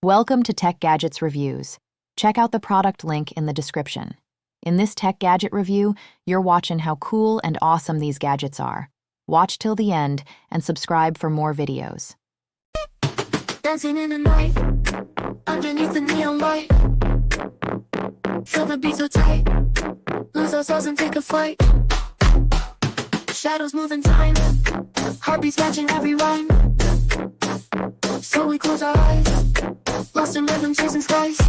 Welcome to Tech Gadgets Reviews. Check out the product link in the description. In this tech gadget review, you're watching how cool and awesome these gadgets are. Watch till the end and subscribe for more videos. Dancing in the night, underneath the neon light. Feel the beat so tight, lose ourselves and take a flight. Shadows moving time, heartbeats matching every rhyme. So we close our eyes, lost in rhythm chasing skies.